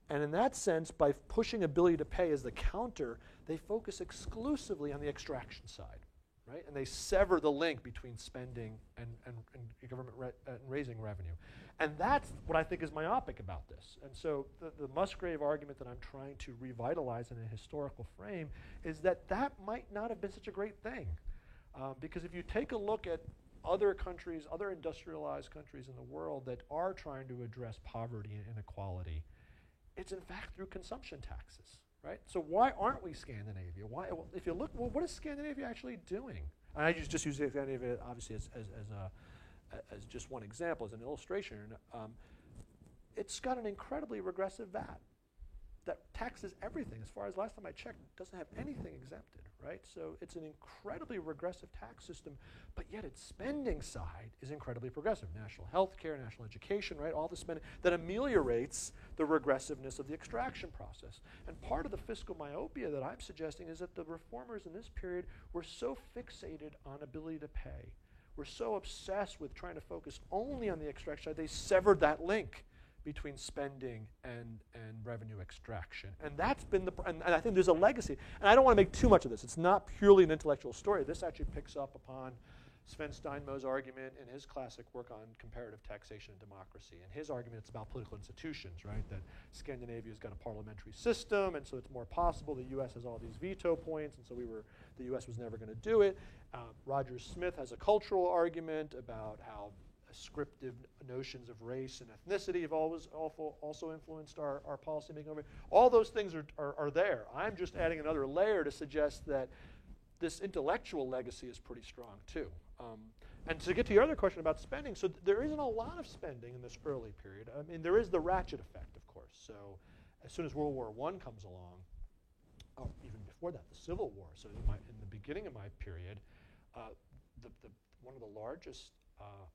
And in that sense, by pushing ability to pay as the counter, they focus exclusively on the extraction side. right? And they sever the link between spending and government and raising revenue. And that's what I think is myopic about this. And so the Musgrave argument that I'm trying to revitalize in a historical frame is that that might not have been such a great thing. Because if you take a look at other countries, other industrialized countries in the world that are trying to address poverty and inequality, it's in fact through consumption taxes, right? So why aren't we Scandinavia? Why, well, if you look, well, what is Scandinavia actually doing? And I just use Scandinavia obviously as just one example, as an illustration. It's got an incredibly regressive VAT that taxes everything. As far as last time I checked, it doesn't have anything exempted, right? So it's an incredibly regressive tax system, but yet its spending side is incredibly progressive. National health care, national education, right? All the spending that ameliorates the regressiveness of the extraction process. And part of the fiscal myopia that I'm suggesting is that the reformers in this period were so fixated on ability to pay. We're so obsessed with trying to focus only on the extraction side, they severed that link between spending and revenue extraction. And that's been and I think there's a legacy. And I don't want to make too much of this. It's not purely an intellectual story. This actually picks up upon Sven Steinmo's argument in his classic work on comparative taxation and democracy. And his argument is about political institutions, right? That Scandinavia's got a parliamentary system, and so it's more possible. The U.S. has all these veto points, and so the U.S. was never going to do it. Roger Smith has a cultural argument about how ascriptive notions of race and ethnicity have always also influenced our policy making over. All those things are there. I'm just adding another layer to suggest that this intellectual legacy is pretty strong too. And to get to your other question about spending, so there isn't a lot of spending in this early period. I mean, there is the ratchet effect, of course. So as soon as World War I comes along, even before that, the Civil War. So in the beginning of my period, one of the largest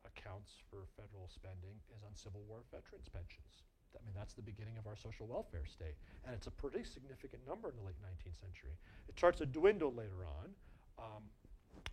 accounts for federal spending is on Civil War veterans' pensions. I mean, that's the beginning of our social welfare state. And it's a pretty significant number in the late 19th century. It starts to dwindle later on.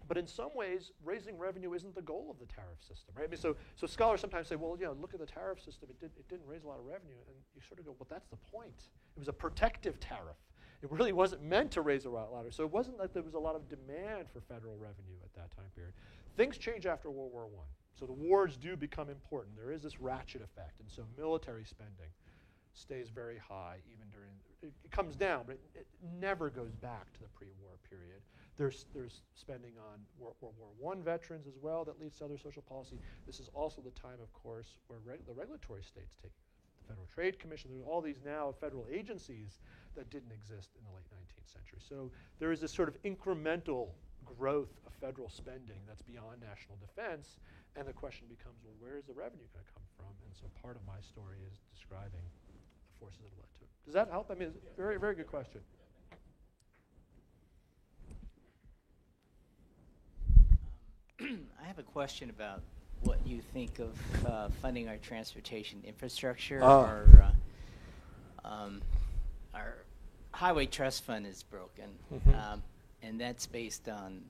But in some ways, raising revenue isn't the goal of the tariff system, right? I mean, so scholars sometimes say, well, look at the tariff system. It didn't raise a lot of revenue. And you sort of go, well, that's the point. It was a protective tariff. It really wasn't meant to raise a lot. So it wasn't like there was a lot of demand for federal revenue at that time period. Things change after World War I. So the wars do become important. There is this ratchet effect. And so military spending stays very high even during, it comes down, but it never goes back to the pre-war period. There's spending on World War I veterans as well that leads to other social policy. This is also the time, of course, where the regulatory states take the Federal Trade Commission. There's all these now federal agencies that didn't exist in the late 19th century. So there is this sort of incremental growth of federal spending that's beyond national defense, and the question becomes, well, where is the revenue going to come from? And so part of my story is describing the forces that led to it. Does that help? I mean, it's a very, very good question. I have a question about what you think of funding our transportation infrastructure. Our highway trust fund is broken, and that's based on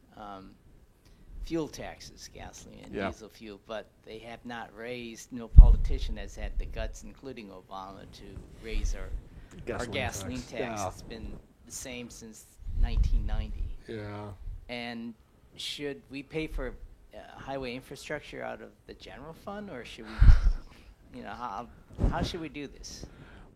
fuel taxes, gasoline and diesel fuel, but they have not raised, no politician has had the guts, including Obama, to raise our gasoline tax. It's been the same since 1990. Yeah. And should we pay for highway infrastructure out of the general fund, or should we, how should we do this?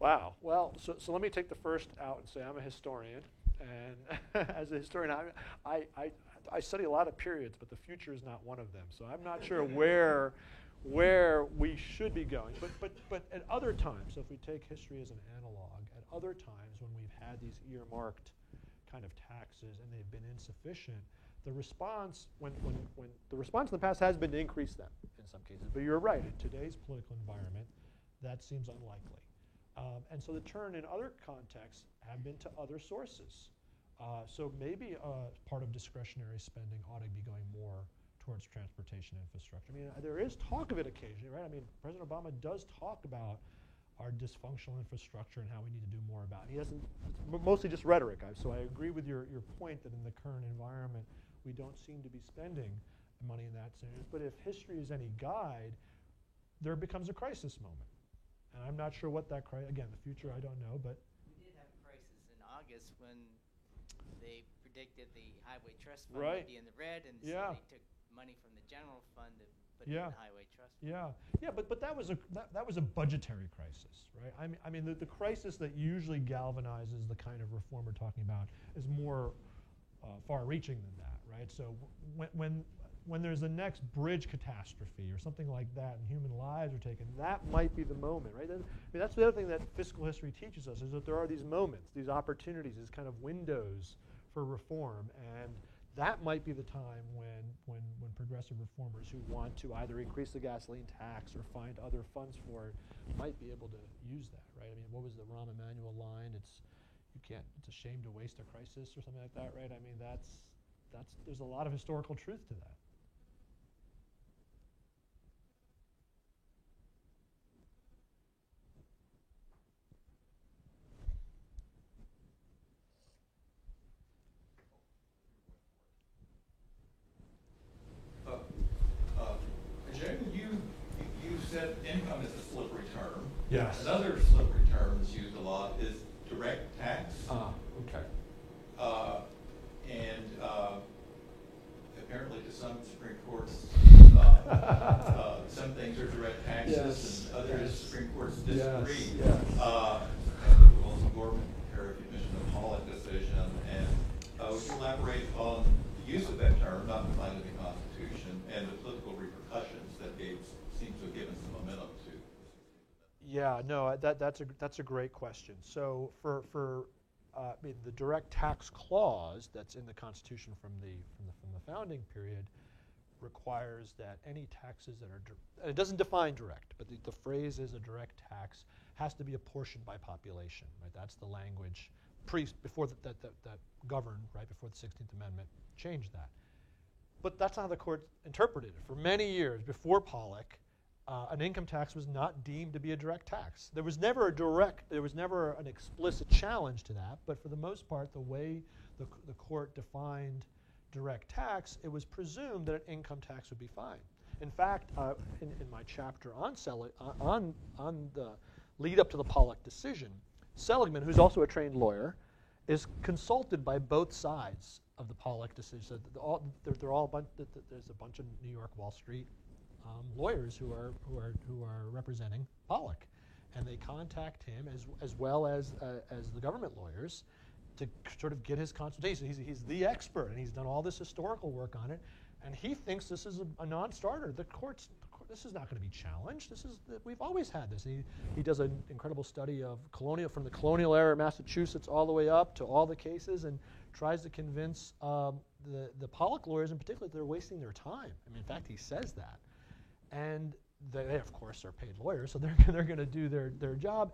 Wow. Well, so let me take the first out and say I'm a historian, and as a historian, I study a lot of periods, but the future is not one of them. So I'm not sure where we should be going. But at other times, so if we take history as an analog, at other times when we've had these earmarked kind of taxes and they've been insufficient, the response when the response in the past has been to increase them in some cases. But you're right, in today's political environment, that seems unlikely. And so the turn in other contexts have been to other sources. So maybe part of discretionary spending ought to be going more towards transportation infrastructure. I mean, there is talk of it occasionally, right? I mean, President Obama does talk about our dysfunctional infrastructure and how we need to do more about it. He doesn't, it's mostly just rhetoric. So I agree with your point that in the current environment, we don't seem to be spending money in that sense. But if history is any guide, there becomes a crisis moment. And I'm not sure what that crisis, again, the future I don't know, but. We did have a crisis in August when they predicted the highway trust fund would be in the red, and so they took money from the general fund to put it in the highway trust fund. But that was a budgetary crisis, right? I mean the crisis that usually galvanizes the kind of reform we're talking about is more far-reaching than that, right? So when there's a next bridge catastrophe or something like that and human lives are taken, that might be the moment, right? I mean, that's the other thing that fiscal history teaches us, is that there are these moments, these opportunities, these kind of windows for reform, and that might be the time when progressive reformers who want to either increase the gasoline tax or find other funds for it might be able to use that, right? I mean, what was the Rahm Emanuel line? It's a shame to waste a crisis or something like that, right? I mean, there's a lot of historical truth to that. Income is a slippery term. Yes. Another slippery term that's used a lot is direct tax. Okay. Apparently to some Supreme Courts, some things are direct taxes, and others Supreme Courts disagree. Yes. The Wilson Gorman recognition of the Pollock decision, and would you elaborate on the use of that term, not defined in the Constitution, and the political repercussions that seems to have given some momentum to? Yeah, no, that's a great question. So for the direct tax clause that's in the Constitution from the founding period requires that any taxes that are it doesn't define direct, but the phrase is a direct tax has to be apportioned by population. Right, that's the language before that governed right before the 16th Amendment changed that. But that's not how the court interpreted it. For many years before Pollock, an income tax was not deemed to be a direct tax. There was never an explicit challenge to that, but for the most part, the way the court defined direct tax, it was presumed that an income tax would be fine. In fact, in my chapter on the lead up to the Pollock decision, Seligman, who's also a trained lawyer, is consulted by both sides of the Pollock decision. So there's a bunch of New York Wall Street lawyers who are representing Pollock, and they contact him as well as the government lawyers to sort of get his consultation. He's the expert, and he's done all this historical work on it, and he thinks this is a non-starter. This is not going to be challenged. We've always had this. He does an incredible study of from the colonial era of Massachusetts all the way up to all the cases, and tries to convince the Pollock lawyers in particular that they're wasting their time. I mean, in fact, he says that. And they, of course, are paid lawyers, so they're going to do their job.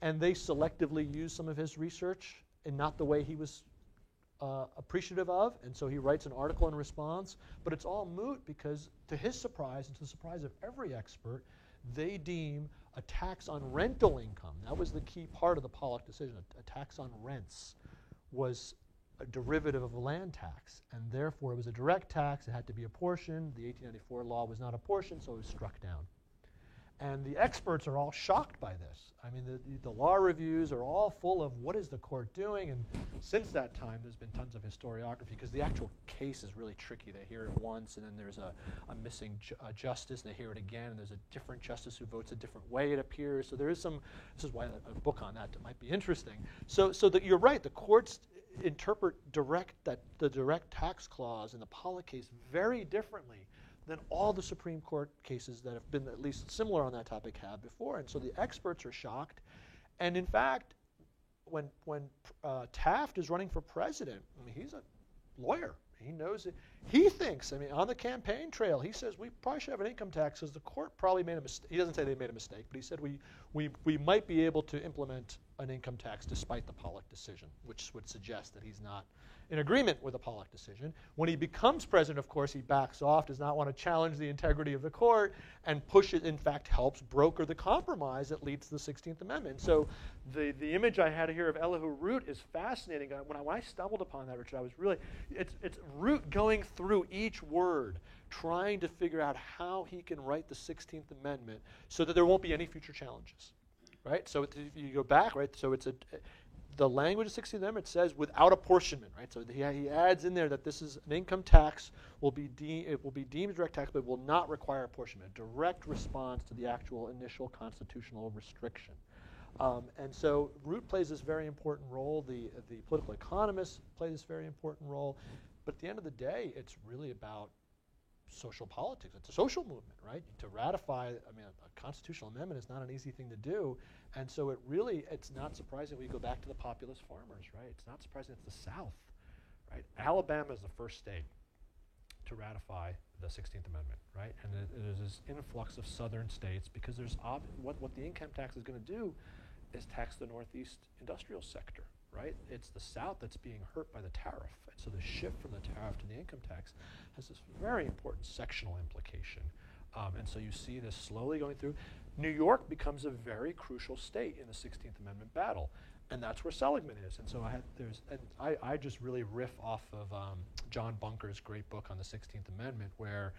And they selectively use some of his research in not the way he was appreciative of. And so he writes an article in response. But it's all moot because, to his surprise and to the surprise of every expert, they deem a tax on rental income, that was the key part of the Pollock decision, a tax on rents was a derivative of a land tax, and therefore it was a direct tax. It had to be apportioned. The 1894 law was not apportioned, so it was struck down. And the experts are all shocked by this. I mean, the law reviews are all full of what is the court doing, and since that time there's been tons of historiography because the actual case is really tricky. They hear it once, and then there's a missing justice, and they hear it again, and there's a different justice who votes a different way, it appears. So there is this is why a book on that might be interesting. So that you're right, the courts interpret the direct tax clause in the Pollock case very differently than all the Supreme Court cases that have been at least similar on that topic have before. And so the experts are shocked. And in fact, when Taft is running for president, I mean, he's a lawyer. He knows it. He thinks, I mean, on the campaign trail, he says we probably should have an income tax because the court probably made a mistake. He doesn't say they made a mistake, but he said we might be able to implement an income tax despite the Pollock decision, which would suggest that he's not in agreement with the Pollock decision. When he becomes president, of course, he backs off, does not want to challenge the integrity of the court, and in fact, helps broker the compromise that leads to the 16th Amendment. So the image I had here of Elihu Root is fascinating. When I stumbled upon that, Richard, I was really, it's Root going through each word, trying to figure out how he can write the 16th Amendment so that there won't be any future challenges. Right, so if you go back, right, so the language of the 16th Amendment says without apportionment, right? So he adds in there that this is an income tax, it will be deemed direct tax, but will not require apportionment, a direct response to the actual initial constitutional restriction. And so Root plays this very important role. The political economists play this very important role. But at the end of the day, it's really about social politics. It's a social movement, right? To ratify, a constitutional amendment is not an easy thing to do. And so it's not surprising we go back to the populist farmers, right? It's not surprising it's the South, right? Alabama is the first state to ratify the 16th Amendment, right? And there's this influx of southern states because there's what the income tax is going to do is tax the Northeast industrial sector, right? It's the South that's being hurt by the tariff. And so the shift from the tariff to the income tax has this very important sectional implication. And so you see this slowly going through. New York becomes a very crucial state in the 16th Amendment battle. And that's where Seligman is. And so I just really riff off of John Bunker's great book on the 16th Amendment where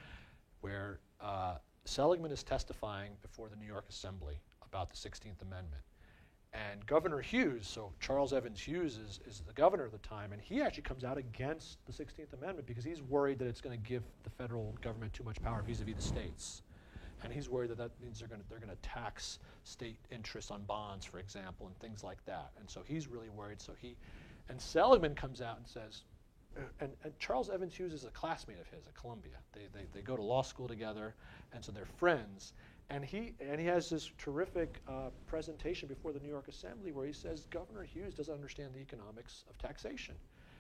Seligman is testifying before the New York Assembly about the 16th Amendment. And Governor Hughes, so Charles Evans Hughes is the governor at the time, and he actually comes out against the 16th Amendment because he's worried that it's going to give the federal government too much power vis-a-vis the states. And he's worried that means they're going to tax state interests on bonds, for example, and things like that. And so he's really worried. And Seligman comes out and says, and Charles Evans Hughes is a classmate of his at Columbia. They go to law school together, and so they're friends. And he has this terrific presentation before the New York Assembly where he says Governor Hughes doesn't understand the economics of taxation.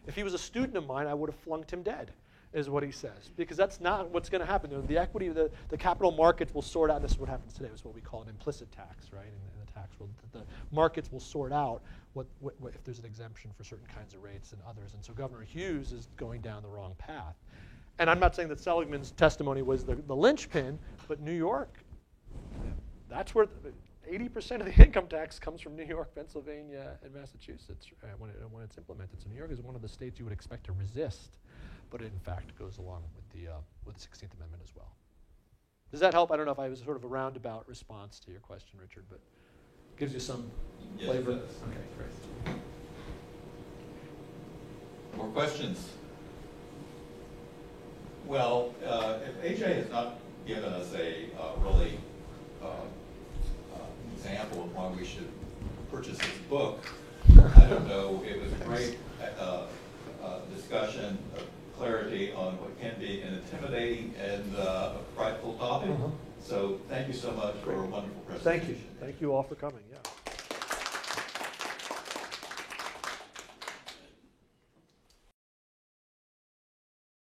If he was a student of mine, I would have flunked him dead, is what he says, because that's not what's going to happen. The equity of the capital markets will sort out. This is what happens today. It's what we call an implicit tax, right? In the tax world, the markets will sort out what if there's an exemption for certain kinds of rates and others. And so Governor Hughes is going down the wrong path. And I'm not saying that Seligman's testimony was the linchpin, but New York. That's where 80% of the income tax comes from New York, Pennsylvania, and Massachusetts when it's implemented. So New York is one of the states you would expect to resist, but it in fact goes along with the 16th Amendment as well. Does that help? I don't know if I was sort of a roundabout response to your question, Richard, but gives you some flavor. Yes, it does. Okay, great. More questions? Well, if AJ has not given us a really example of why we should purchase this book, I don't know. It was a great discussion of clarity on what can be an intimidating and frightful topic. So thank you so much for a wonderful presentation. Thank you. Thank you all for coming. Yeah.